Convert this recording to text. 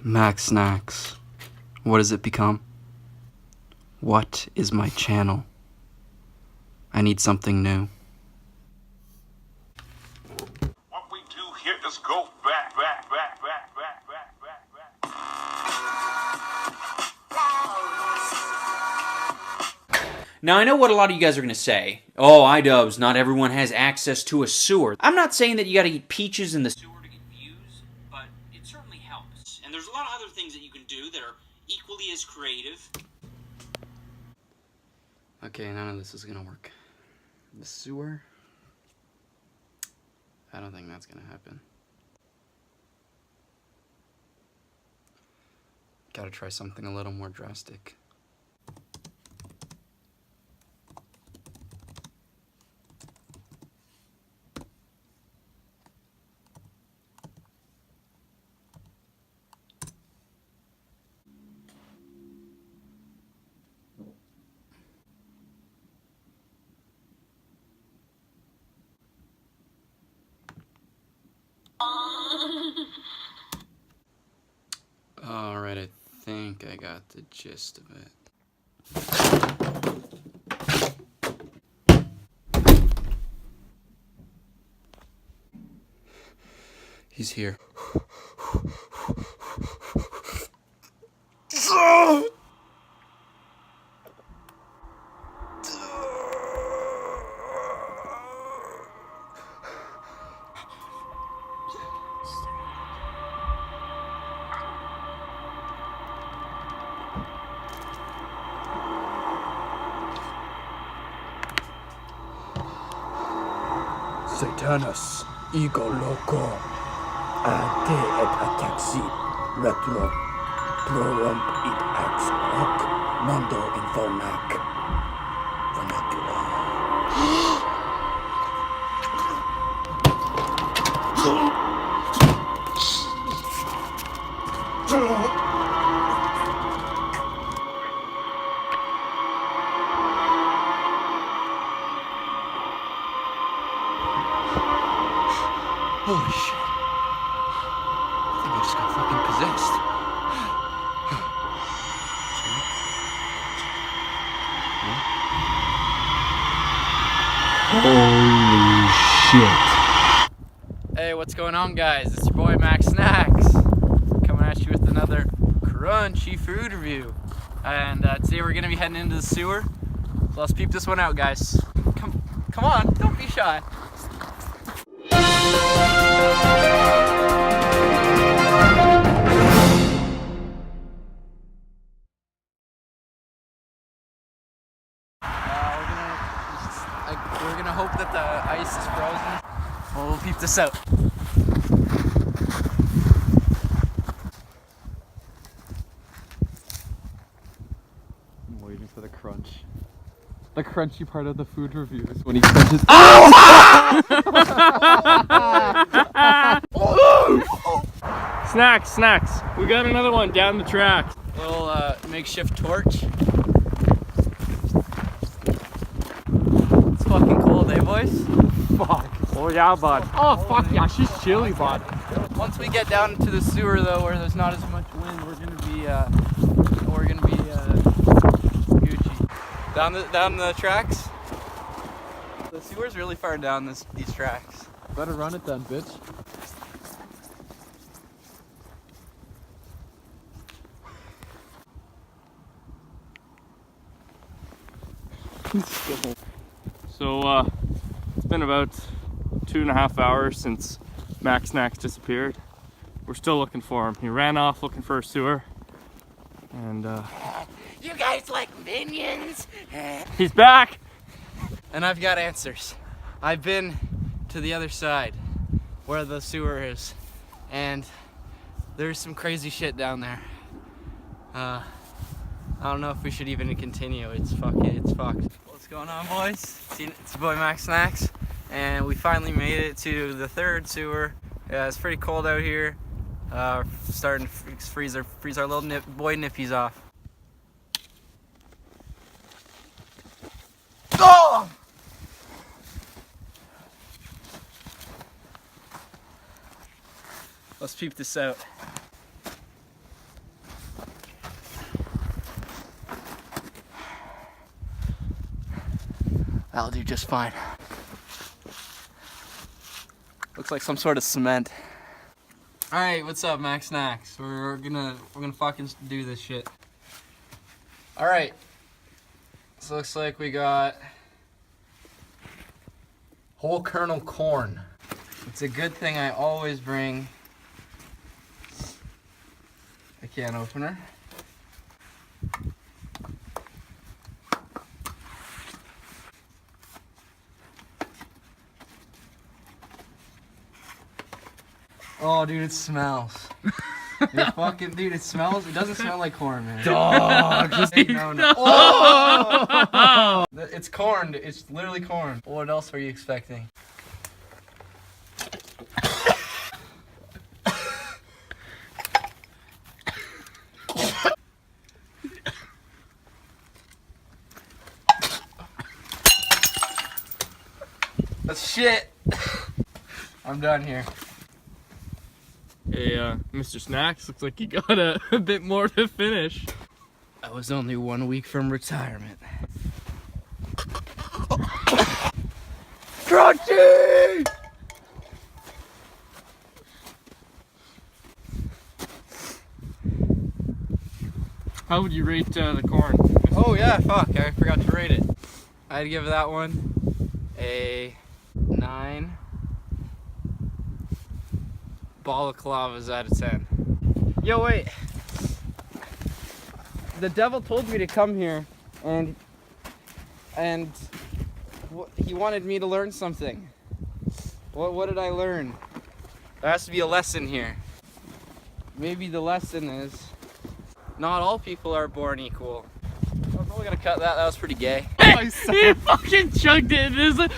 MackSnacks. What has it become? What is my channel? I need something new. What we do here is go back. Now, I know what a lot of you guys are going to say. Oh, iDubbbz, not everyone has access to a sewer. I'm not saying that you got to eat peaches in the sewer to get views, but it certainly helps. And there's a lot of other things that you can do that are equally as creative. Okay, none of this is going to work. The sewer? I don't think that's going to happen. Gotta try something a little more drastic. Alright, I think I got the gist of it. He's here. Satanus, ego loco, ante et ataxi, retro, prorump it ex hoc, mondo infonac, vernacular. Holy shit. I think I just got fucking possessed. Holy shit. Hey, what's going on, guys? It's your boy MackSnacks coming at you with another crunchy food review. And today we're gonna be heading into the sewer. So let's peep this one out, guys. Come on, don't be shy. We're gonna hope that the ice is frozen. We'll peep this out. I'm waiting for the crunch. The crunchy part of the food review is when he crunches. Snacks. We got another one down the track. Little makeshift torch. It's fucking cold, eh, boys? Fuck. Oh yeah, bud. Oh fuck yeah, she's chilly, bud. Once we get down to the sewer, though, where there's not as much wind, we're gonna be Gucci. Down the tracks. The sewer's really far down these tracks. Better run it then, bitch. So it's been about 2.5 hours since MackSnacks disappeared. We're still looking for him. He ran off looking for a sewer. And You guys like minions? he's back! And I've got answers. I've been to the other side where the sewer is, and there's some crazy shit down there. I don't know if we should even continue. It's fucked. What's going on, boys? It's your boy MackSnacks, and we finally made it to the third sewer. Yeah, it's pretty cold out here. Starting to freeze our little boy nippies off. Oh! Let's peep this out. That'll do just fine. Looks like some sort of cement. All right, what's up, MackSnacks? We're gonna fucking do this shit. All right. So looks like we got whole kernel corn. It's a good thing I always bring a can opener. Oh, dude, it smells. Dude, it smells. It doesn't smell like corn, man. Dog. Hey, no. Oh! It's corn. It's literally corn. What else were you expecting? That's shit. I'm done here. Hey, Mr. Snacks, looks like you got a bit more to finish. I was only 1 week from retirement. Crunchy! How would you rate the corn? Oh yeah, fuck, I forgot to rate it. I'd give that one a 9 balaclavas out of 10. Yo, wait. The devil told me to come here and he wanted me to learn something. What did I learn? There has to be a lesson here. Maybe the lesson is not all people are born equal. I'm probably gonna cut that. That was pretty gay. He fucking chugged it and is like,